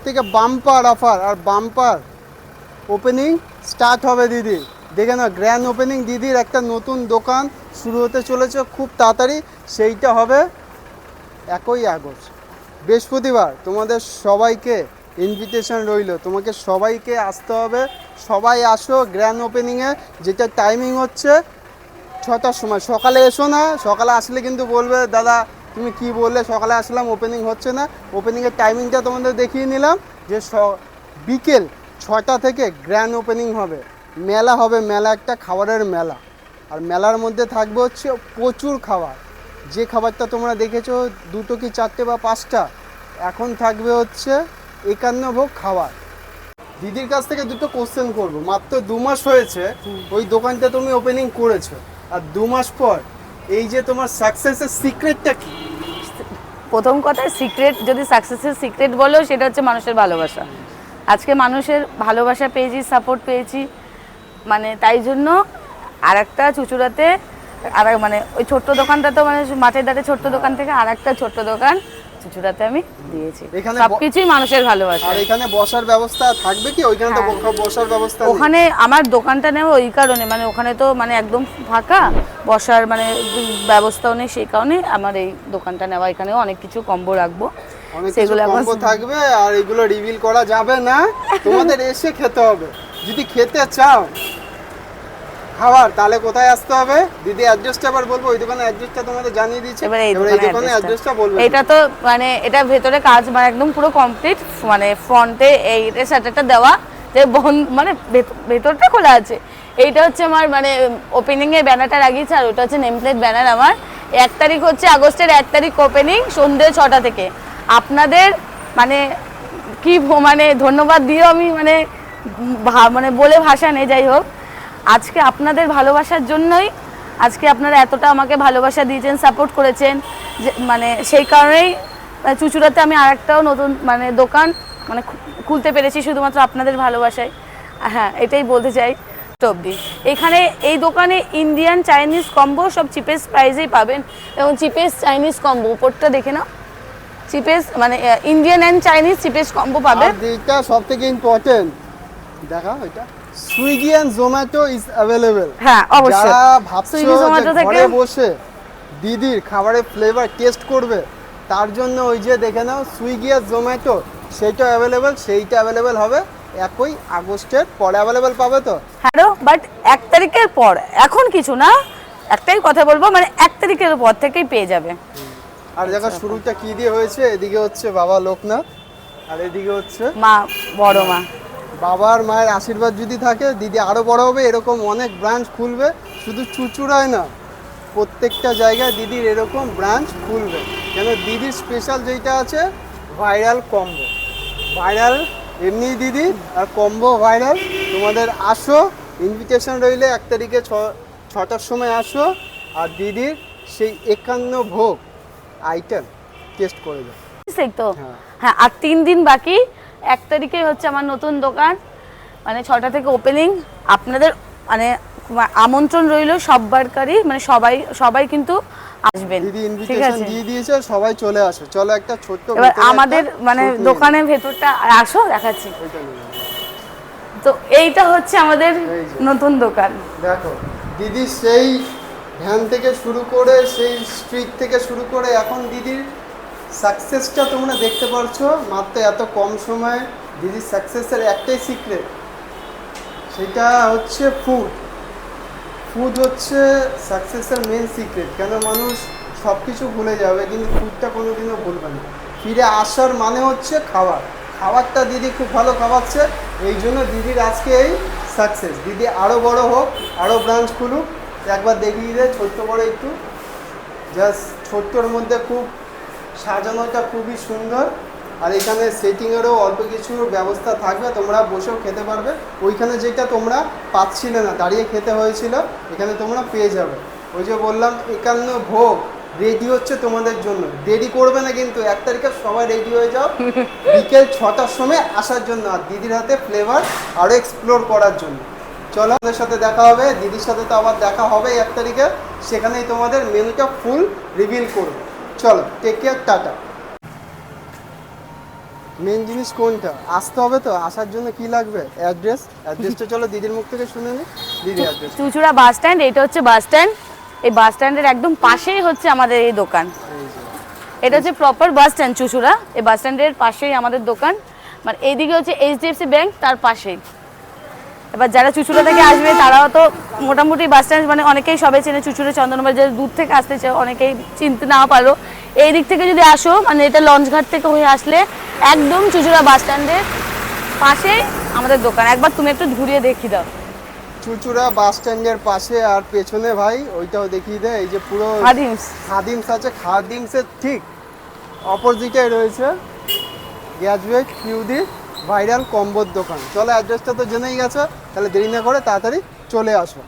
থেকে bumper offer আর bumper opening start হবে দিদি। দেখে নাও, গ্র্যান্ড ওপেনিং দিদির একটা নতুন দোকান শুরু হতে চলেছে খুব তাড়াতাড়ি। সেইটা হবে 1 আগস্ট বৃহস্পতিবার। তোমাদের সবাইকে ইনভিটেশন রইল, তোমাকে সবাইকে আসতে হবে। সবাই আসো গ্র্যান্ড ওপেনিংয়ে, যেটা টাইমিং হচ্ছে 6টার সময়। সকালে এসো না, সকালে আসলে কিন্তু বলবে দাদা তুমি কি বললে, সকালে আসলাম ওপেনিং হচ্ছে না। ওপেনিংয়ের টাইমিংটা তোমাদের দেখিয়ে নিলাম যে বিকেল 6টা থেকে গ্র্যান্ড ওপেনিং হবে। মেলা হবে, মেলা একটা খাবারের মেলা। আর মেলার মধ্যে থাকবে হচ্ছে প্রচুর খাবার। যে খাবারটা তোমরা দেখেছো 2টো কি 4টে বা 5টা, এখন থাকবে হচ্ছে 51 ভোগ খাবার। দিদির কাছ থেকে দুটো কোশ্চেন করবো। মাত্র 2 মাস হয়েছে ওই দোকানটা তুমি ওপেনিং করেছো, আর 2 মাস পর এই যে তোমার সাকসেসের সিক্রেটটা কি? প্রথম কথা, সিক্রেট যদি সাকসেসের সিক্রেট বলো, সেটা হচ্ছে মানুষের ভালোবাসা। আজকে মানুষের ভালোবাসা পেয়েছি, সাপোর্ট পেয়েছি, মানে তাই জন্য আর একটা চুচুড়াতে আর মানে ওই ছোট্ট দোকানটা তো মানে মাঠের ধারে ছোট্ট দোকান থেকে আর একটা ছোট্ট দোকান চুচুড়াতে আমি দিয়েছি। এখানে সবকিছুই মানুষের ভালোবাসা। আর এখানে বসার ব্যবস্থা থাকবে কি? ওইখানে তো বসার ব্যবস্থা নেই। ওখানে আমার দোকানটা নেওয়া ওই কারণে, মানে ওখানে তো মানে একদম ফাঁকা, বসার মানে ব্যবস্থাও নেই, সেই কারণে আমার এই দোকানটা নেওয়া। এখানেও অনেক কিছু কম্বো রাখবো, সেগুলো কম্বো থাকবে। আর এগুলো রিভিল করা যাবে না, তোমাদের এসে খেতে হবে। যদি খেতে চাও খাবার, তাহলে কোথায় আসতে হবে দিদি? অ্যাড্রেসটা আবার বলবো। ওই দোকানের অ্যাড্রেসটা তোমাদের জানিয়ে দিচ্ছি, এবার এই দোকানের অ্যাড্রেসটা বলবো। এটা তো মানে এটা ভেতরে কাজ মানে একদম পুরো কমপ্লিট, মানে ফ্রন্টে এই শাটারটা দেওয়া, যে মানে ভেতরটা খোলা আছে। এইটা হচ্ছে আমার মানে ওপেনিং এর ব্যানারটা লাগিয়েছে, আর ওটা হচ্ছে নেম প্লেট ব্যানার আমার। 1 তারিখ হচ্ছে আগস্টের 1 তারিখ ওপেনিং, সন্ধ্যে 6টা থেকে। আপনাদের মানে কি মানে ধন্যবাদ দিও আমি মানে মানে বলে ভাষা নেই। যাই হোক, আজকে আপনাদের ভালোবাসার জন্যই আজকে আপনারা এতটা আমাকে ভালোবাসা দিয়েছেন, সাপোর্ট করেছেন, যে মানে সেই কারণেই চুচুড়াতে আমি আরেকটাও নতুন মানে দোকান মানে খুলতে পেরেছি শুধুমাত্র আপনাদের ভালোবাসায়। হ্যাঁ, এটাই বলতে চাই। অবধি এখানে এই দোকানে ইন্ডিয়ান চাইনিজ কম্বো সব চিপেস্ট প্রাইসেই পাবেন, এবং চিপেস্ট চাইনিজ কম্বো উপরটা দেখে নাও, চিপেস্ট মানে Indian and Chinese cheapest combo পাবেন। আর যেটা সবথেকে ইম্পর্টেন্ট, দেখা এটা Swiggy and Zomato is available. হ্যাঁ, অবশ্যই। যারা ভাবছো যে ঘরে বসে দিদির খাবারের ফ্লেভার টেস্ট করবে, তার জন্য ওই যে দেখে নাও সুইগি আর জোম্যাটো, সেইটা अवेलेबल। সেইটা अवेलेबल হবে 1 আগস্টের পরে अवेलेबल পাবে তো। হ্যাঁ, বাট 1 তারিখের পর, এখন কিছু না, একটাই কথা বলবো, মানে 1 তারিখের পর থেকেই পেয়ে যাবে। আর দেখা শুরুটা কি দিয়ে হয়েছে, এদিকে হচ্ছে বাবা লোকনাথ, আর এদিকে হচ্ছে মা, বড় মা। বাবার মায়ের আশীর্বাদ যদি থাকে, দিদি আরও বড় হবে। এরকম অনেক ব্রাঞ্চ খুলবে, শুধু চুচুড়ায় না, প্রত্যেকটা জায়গায় দিদির এরকম ব্রাঞ্চ খুলবে। কেন দিদির স্পেশাল যেইটা আছে ভাইরাল কম্বো, ভাইরাল এমনি দিদি, আর কম্বো ভাইরাল। তোমাদের আসো, ইনভিটেশন রইলে 1 তারিখে 6টার সময় আসো, আর দিদির সেই 51 ভোগ আইটেম টেস্ট করে যাও। সেই তো, হ্যাঁ। আর 3 দিন বাকি, 1 তারিখে হচ্ছে আমার নতুন দোকান, মানে 6টা থেকে ওপেনিং। আপনাদের মানে আমন্ত্রণ রইল সববারকারই, মানে সবাই কিন্তু আসবেন। দিদি ইনভিটেশন দিয়ে দিয়েছে, সবাই চলে আসো। চলো একটা ছোট্ট এবার আমাদের মানে দোকানের ভেতরটা আসো, দেখাচ্ছি। তো এইটা হচ্ছে আমাদের নতুন দোকান। দেখো দিদি সেই ভ্যান থেকে শুরু করে, সেই স্ট্রিট থেকে শুরু করে, এখন দিদির সাকসেসটা তোমরা দেখতে পারছো মাত্র এত কম সময়ে। দিদির সাকসেসের একটাই সিক্রেট, সেটা হচ্ছে ফুড। ফুড হচ্ছে সাকসেসের মেন সিক্রেট। কেন মানুষ সব কিছু ভুলে যাবে, কিন্তু ফুডটা কোনোদিনও ভুলবে না। ফিরে আসার মানে হচ্ছে খাবার। খাবারটা দিদি খুব ভালো খাওয়াচ্ছে, এই জন্য দিদির আজকে এই সাকসেস। দিদি আরও বড় হোক, আরও ব্রাঞ্চ খুলুক। একবার দেখিয়ে দেয় ছোট্ট বড় একটু, জাস্ট ছোট্টর মধ্যে খুব সাজানোটা খুবই সুন্দর। আর এখানে সেটিংয়েরও অল্প কিছু ব্যবস্থা থাকবে, তোমরা বসেও খেতে পারবে। ওইখানে যেটা তোমরা পাচ্ছিলে না, দাঁড়িয়ে খেতে হয়েছিল, এখানে তোমরা পেয়ে যাবে। ওই যে বললাম 51 ভোগ রেডি হচ্ছে তোমাদের জন্য। দেরি করবে না কিন্তু, 1 তারিখে সবাই রেডি হয়ে যাও বিকেল 6টার সময় আসার জন্য, আর দিদির হাতে ফ্লেভার আরও এক্সপ্লোর করার জন্য। চলো, আমাদের সাথে দেখা হবে, দিদির সাথে তো আবার দেখা হবে 1 তারিখে। সেখানেই তোমাদের মেনুটা ফুল রিভিল করবে। চলো, টেক কেয়ার, টাটা। মেন জিনিস কোনটা, আসতে হবে তো, আসার জন্য কি লাগবে, অ্যাড্রেসটা চলো দিদির মুখ থেকে শুনে নি। দিদি অ্যাড্রেস। চুচুড়া বাস স্ট্যান্ড, এটা হচ্ছে বাস স্ট্যান্ড। এই বাস স্ট্যান্ডের একদম পাশেই হচ্ছে আমাদের এই দোকান। এটা হচ্ছে প্রপার বাস স্ট্যান্ড চুচুড়া, এই বাস স্ট্যান্ডের পাশেই আমাদের দোকান। মানে এইদিকে হচ্ছে এইচডিএফসি ব্যাংক, তার পাশেই। এবার যারা চুচুড়া থেকে আসবে তারাও তো মোটামুটি বাস স্ট্যান্ড মানে অনেকেই সবাই চেনে, চুচুড়া চন্দননগর, যারা দূর থেকে আসতে চায় অনেকেই চিনতে না পারো, এই দিক থেকে যদি আসো মানে এটা লঞ্চঘাট থেকে হয়ে আসলে একদম চুচুড়া বাস স্ট্যান্ডের পাশেই আমাদের দোকান। একবার তুমি একটু ঘুরিয়ে দেখিয়ে দাও। চুচুড়া বাস স্ট্যান্ডের পাশে, আর পেছনে ভাই ওইটাও দেখিয়ে দেয়, এই যে পুরো খাদিমস আছে, খাদিমসের ঠিক অপোজিটে রয়েছে গ্যাজুয়েট কিউদি ভাইরাল কম্বোর দোকান। চলো অ্যাড্রেসটা তো জেনেই গেছো, তাহলে দেরি না করে তাড়াতাড়ি চলে আসো।